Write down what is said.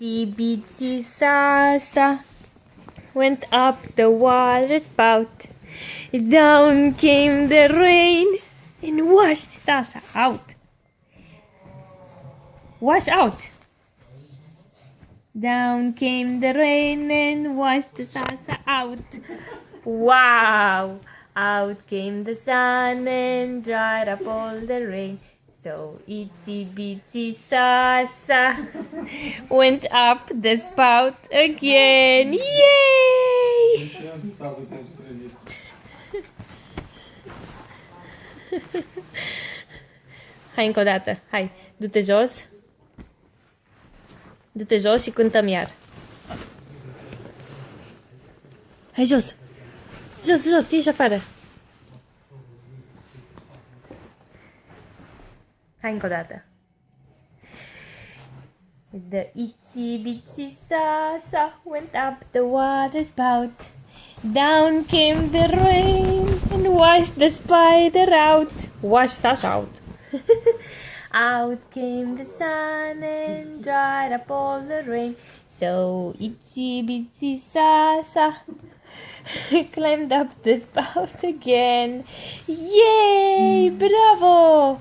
Itsy bitsy Sasa went up the water spout. Down came the rain and washed Sasa out. Wash out. Down came the rain and washed Sasa out. Wow! Out came the sun and dried up all the rain. So itsy bitsy Sasa went up the spout again. Yay! Hai încă o dată. Hai, du-te jos. Du-te jos și cântăm iar. Hai jos. Jos, jos, ieși afară. Hai încă o dată. The itsy bitsy Sasa went up the water spout. Down came the rain and washed the spider out. Wash Sasha out. Out came the sun and dried up all the rain. So itsy bitsy Sasa climbed up the spout again. Yay! Bravo!